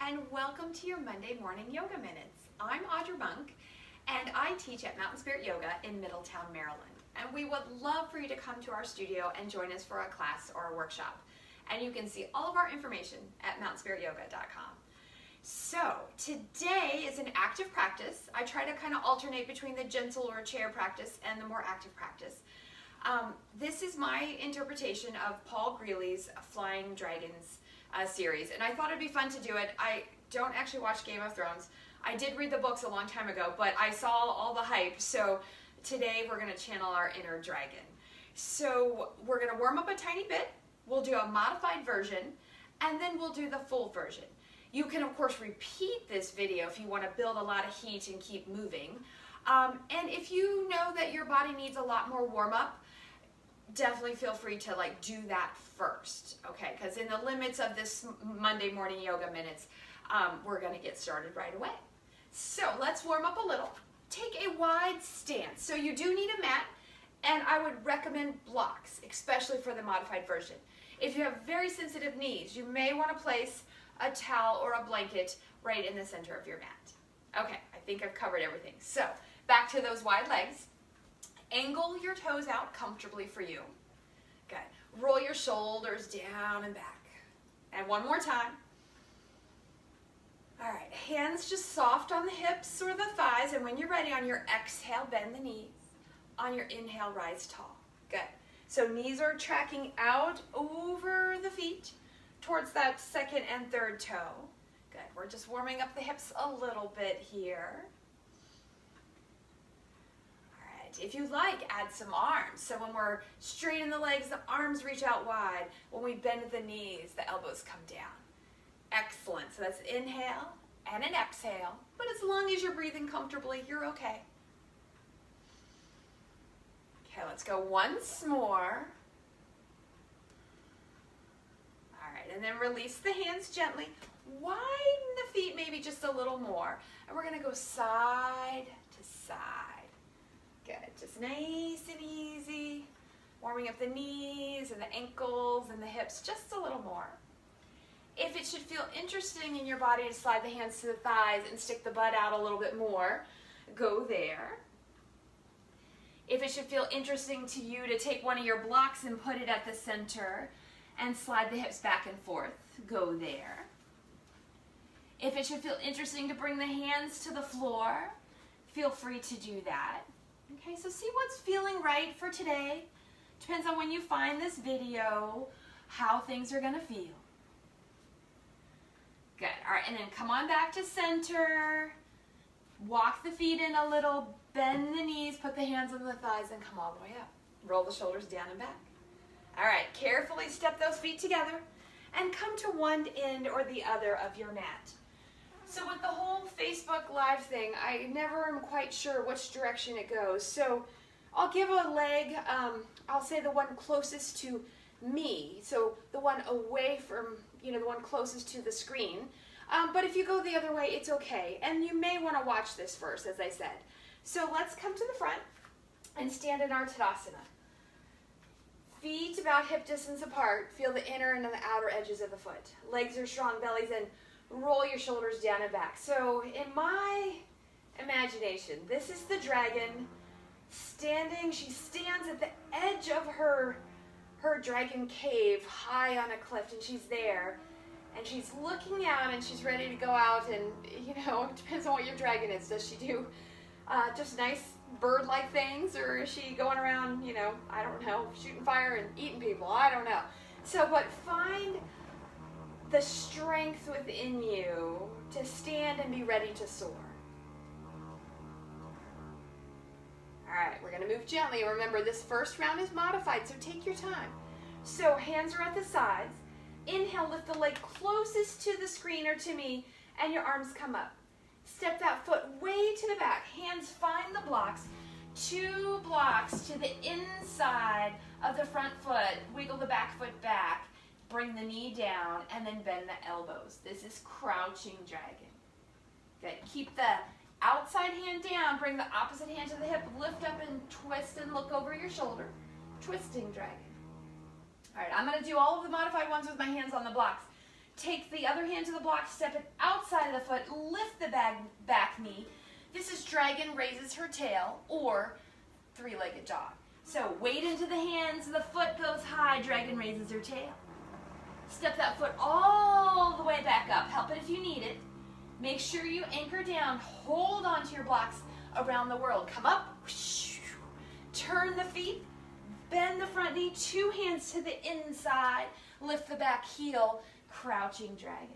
and welcome to your Monday morning yoga minutes. I'm Audra Monk and I teach at Mountain Spirit Yoga in Middletown, Maryland. And we would love for you to come to our studio and join us for a class or a workshop. And you can see all of our information at mountspirityoga.com. So today is an active practice. I try to kind of alternate between the gentle or chair practice and the more active practice. This is my interpretation of Paul Griley's Flying Dragons series, and I thought it'd be fun to do it. I don't actually watch Game of Thrones. I did read the books a long time ago, but I saw all the hype, so today we're going to channel our inner dragon. So we're going to warm up a tiny bit, we'll do a modified version, and then we'll do the full version. You can of course repeat this video if you want to build a lot of heat and keep moving. And if you know that your body needs a lot more warm up, definitely feel free to do that first, okay? Because in the limits of this Monday morning yoga minutes, we're going to get started right away. So let's warm up a little. Take a wide stance. So you do need a mat, and I would recommend blocks, especially for the modified version. If you have very sensitive knees, you may want to place a towel or a blanket right in the center of your mat. Okay, I think I've covered everything. So back to those wide legs. Angle your toes out comfortably for you. Good. Roll your shoulders down and back. And one more time. All right, hands just soft on the hips or the thighs, and when you're ready, on your exhale, bend the knees. On your inhale, rise tall. Good. So knees are tracking out over the feet towards that second and third toe. Good. We're just warming up the hips a little bit here. If you like, add some arms. So when we're straight in the legs, the arms reach out wide. When we bend the knees, the elbows come down. Excellent. So that's inhale and an exhale. But as long as you're breathing comfortably, you're okay. Okay, let's go once more. All right, and then release the hands gently. Widen the feet maybe just a little more. And we're going to go side to side. Good, just nice and easy. Warming up the knees and the ankles and the hips just a little more. If it should feel interesting in your body to slide the hands to the thighs and stick the butt out a little bit more, go there. If it should feel interesting to you to take one of your blocks and put it at the center and slide the hips back and forth, go there. If it should feel interesting to bring the hands to the floor, feel free to do that. Okay, so see what's feeling right for today. Depends on when you find this video, how things are going to feel. Good. All right, and then come on back to center. Walk the feet in a little, bend the knees, put the hands on the thighs, and come all the way up. Roll the shoulders down and back. All right, carefully step those feet together and come to one end or the other of your mat. So with the whole Facebook Live thing, I never am quite sure which direction it goes. So I'll give a leg, I'll say the one closest to me. So the one away from, the one closest to the screen. But if you go the other way, it's okay. And you may want to watch this first, as I said. So let's come to the front and stand in our Tadasana. Feet about hip distance apart. Feel the inner and the outer edges of the foot. Legs are strong, belly's in. Roll your shoulders down and back. So in my imagination, this is the dragon standing. She stands at the edge of her dragon cave high on a cliff, and she's there. And she's looking out, and she's ready to go out, and, it depends on what your dragon is. Does she do just nice bird-like things, or is she going around, I don't know, shooting fire and eating people? I don't know. So, but find the strength within you to stand and be ready to soar. All right, we're going to move gently. Remember, this first round is modified, so take your time. So hands are at the sides. Inhale, lift the leg closest to the screen or to me, and your arms come up. Step that foot way to the back. Hands find the blocks. 2 blocks to the inside of the front foot. Wiggle the back foot back. Bring the knee down and then bend the elbows. This is crouching dragon. Good. Keep the outside hand down. Bring the opposite hand to the hip. Lift up and twist and look over your shoulder. Twisting dragon. All right, I'm going to do all of the modified ones with my hands on the blocks. Take the other hand to the block, step it outside of the foot, lift the back knee. This is dragon raises her tail, or three-legged dog. So weight into the hands, the foot goes high, dragon raises her tail. Step that foot all the way back up. Help it if you need it. Make sure you anchor down. Hold on to your blocks around the world. Come up. Turn the feet. Bend the front knee. Two hands to the inside. Lift the back heel. Crouching dragon.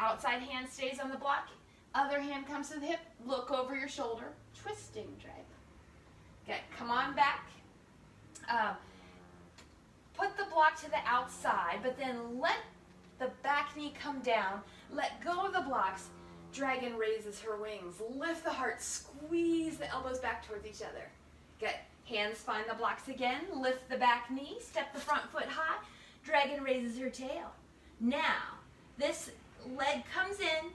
Outside hand stays on the block. Other hand comes to the hip. Look over your shoulder. Twisting dragon. Okay, come on back. Put the block to the outside, but then let the back knee come down. Let go of the blocks. Dragon raises her wings. Lift the heart. Squeeze the elbows back towards each other. Good. Hands find the blocks again. Lift the back knee. Step the front foot high. Dragon raises her tail. Now, this leg comes in.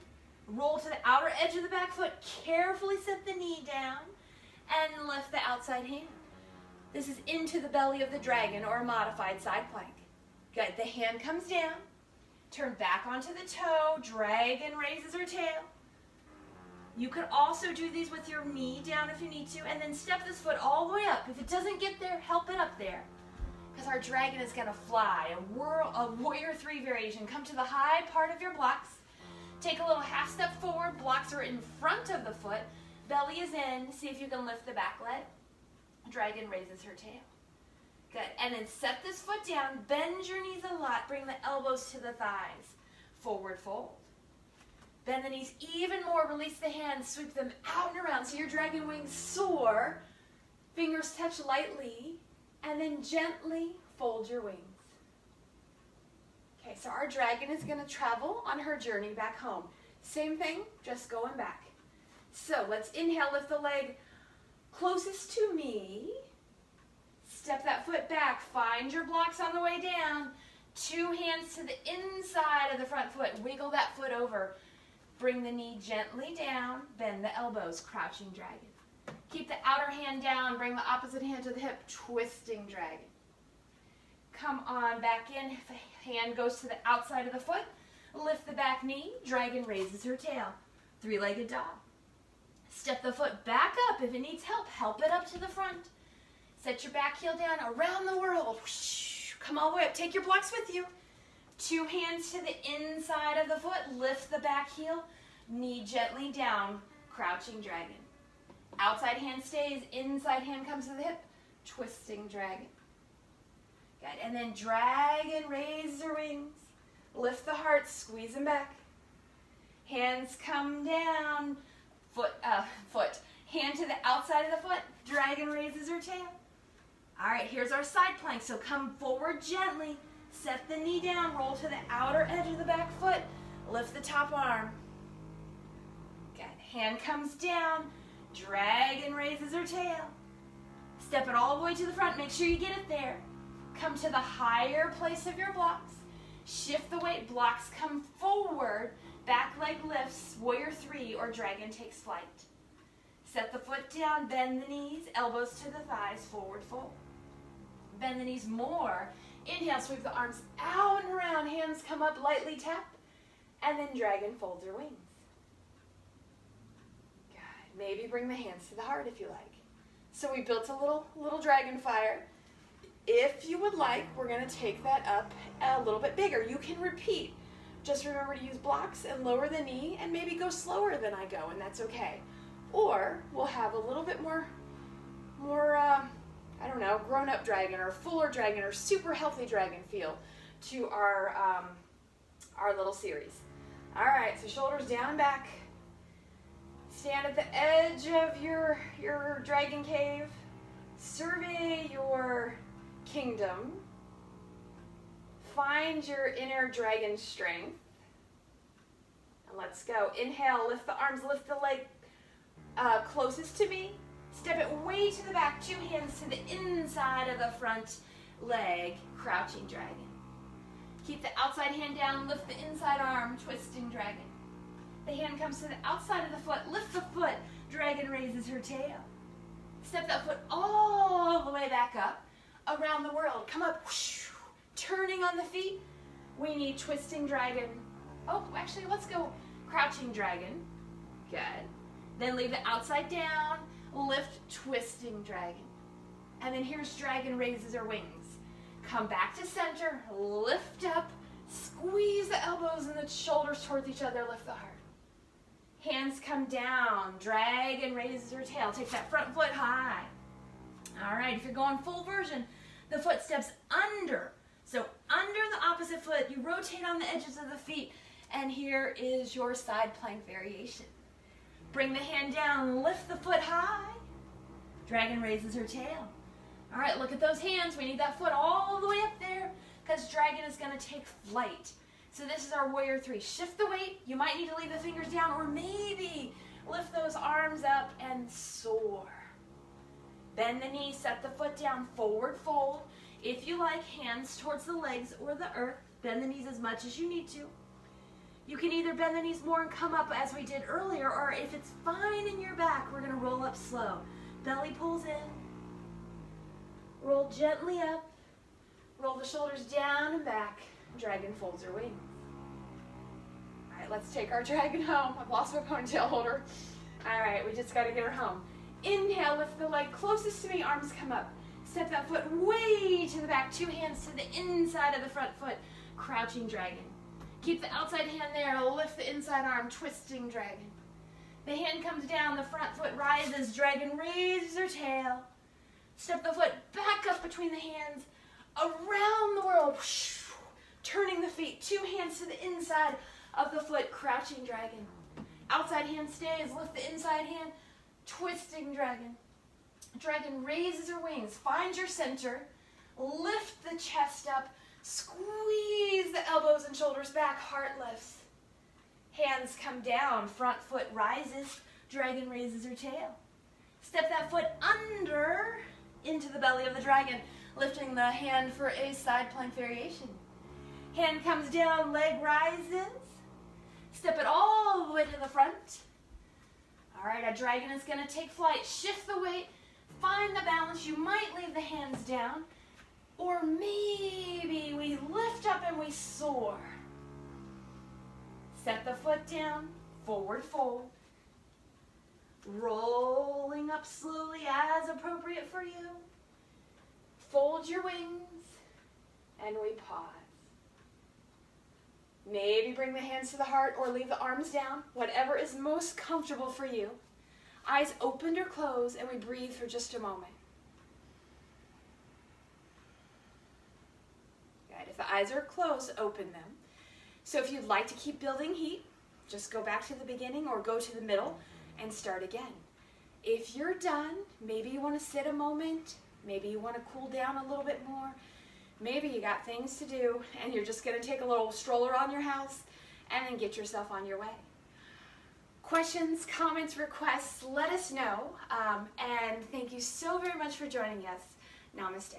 Roll to the outer edge of the back foot. Carefully set the knee down and lift the outside hand. This is into the belly of the dragon, or a modified side plank. Good. The hand comes down. Turn back onto the toe. Dragon raises her tail. You could also do these with your knee down if you need to, and then step this foot all the way up. If it doesn't get there, help it up there, because our dragon is going to fly. A warrior three variation. Come to the high part of your blocks. Take a little half step forward. Blocks are in front of the foot. Belly is in. See if you can lift the back leg. Dragon raises her tail. Good. And then set this foot down. Bend your knees a lot. Bring the elbows to the thighs. Forward fold. Bend the knees even more. Release the hands. Sweep them out and around so your dragon wings soar. Fingers touch lightly. And then gently fold your wings. Okay, so our dragon is going to travel on her journey back home. Same thing, just going back. So let's inhale, lift the leg closest to me. Step that foot back. Find your blocks on the way down. Two hands to the inside of the front foot. Wiggle that foot over. Bring the knee gently down. Bend the elbows. Crouching dragon. Keep the outer hand down. Bring the opposite hand to the hip. Twisting dragon. Come on back in. The hand goes to the outside of the foot. Lift the back knee. Dragon raises her tail. Three-legged dog. Step the foot back up. If it needs help, help it up to the front. Set your back heel down around the world. Come all the way up. Take your blocks with you. Two hands to the inside of the foot. Lift the back heel. Knee gently down. Crouching dragon. Outside hand stays. Inside hand comes to the hip. Twisting dragon. Good. And then dragon raises her wings. Lift the heart. Squeeze them back. Hands come down. Foot. Hand to the outside of the foot. Dragon raises her tail. All right, here's our side plank. So come forward gently. Set the knee down. Roll to the outer edge of the back foot. Lift the top arm. Good. Hand comes down. Dragon raises her tail. Step it all the way to the front. Make sure you get it there. Come to the higher place of your blocks. Shift the weight. Blocks come forward. Back leg lifts, warrior three, or dragon takes flight. Set the foot down, bend the knees, elbows to the thighs, forward fold. Bend the knees more. Inhale, sweep the arms out and around, hands come up, lightly tap, and then dragon folds her wings. Good. Maybe bring the hands to the heart if you like. So we built a little dragon fire. If you would like, we're going to take that up a little bit bigger. You can repeat. Just remember to use blocks and lower the knee and maybe go slower than I go, and that's okay. Or we'll have a little bit more I don't know, grown-up dragon or fuller dragon or super healthy dragon feel to our little series. All right, so shoulders down and back. Stand at the edge of your dragon cave. Survey your kingdom. Find your inner dragon strength. And let's go. Inhale, lift the arms, lift the leg closest to me. Step it way to the back. Two hands to the inside of the front leg. Crouching dragon. Keep the outside hand down. Lift the inside arm. Twisting dragon. The hand comes to the outside of the foot. Lift the foot. Dragon raises her tail. Step that foot all the way back up. Around the world. Come up. Whoosh, turning on the feet. We need twisting dragon. Oh, actually, let's go crouching dragon. Good. Then leave it outside down, lift twisting dragon. And then here's dragon raises her wings. Come back to center, lift up, squeeze the elbows and the shoulders towards each other, lift the heart. Hands come down, dragon raises her tail. Take that front foot high. All right, if you're going full version, the foot steps under. So under the opposite foot, you rotate on the edges of the feet, and here is your side plank variation. Bring the hand down, lift the foot high. Dragon raises her tail. All right, look at those hands. We need that foot all the way up there because dragon is going to take flight. So this is our warrior three. Shift the weight. You might need to leave the fingers down or maybe lift those arms up and soar. Bend the knee, set the foot down, forward fold. If you like, hands towards the legs or the earth. Bend the knees as much as you need to. You can either bend the knees more and come up as we did earlier, or if it's fine in your back, we're going to roll up slow. Belly pulls in. Roll gently up. Roll the shoulders down and back. Dragon folds her wings. All right, let's take our dragon home. I've lost my ponytail holder. All right, we just got to get her home. Inhale, lift the leg closest to me, arms come up. Step that foot way to the back, two hands to the inside of the front foot, crouching dragon. Keep the outside hand there, lift the inside arm, twisting dragon. The hand comes down, the front foot rises, dragon raises her tail. Step the foot back up between the hands, around the world, turning the feet, two hands to the inside of the foot, crouching dragon. Outside hand stays, lift the inside hand, twisting dragon. Dragon raises her wings, find your center, lift the chest up, squeeze the elbows and shoulders back, heart lifts. Hands come down, front foot rises, dragon raises her tail. Step that foot under into the belly of the dragon, lifting the hand for a side plank variation. Hand comes down, leg rises. Step it all the way to the front. All right, a dragon is going to take flight. Shift the weight, find the balance. You might leave the hands down, or maybe we lift up and we soar. Set the foot down, forward fold. Rolling up slowly as appropriate for you. Fold your wings, and we pause. Maybe bring the hands to the heart or leave the arms down, whatever is most comfortable for you. Eyes opened or closed, and we breathe for just a moment. Good. If the eyes are closed, open them. So if you'd like to keep building heat, just go back to the beginning or go to the middle and start again. If you're done, maybe you want to sit a moment, maybe you want to cool down a little bit more, maybe you got things to do and you're just going to take a little stroll around your house and then get yourself on your way. Questions, comments, requests, let us know. And thank you so very much for joining us. Namaste.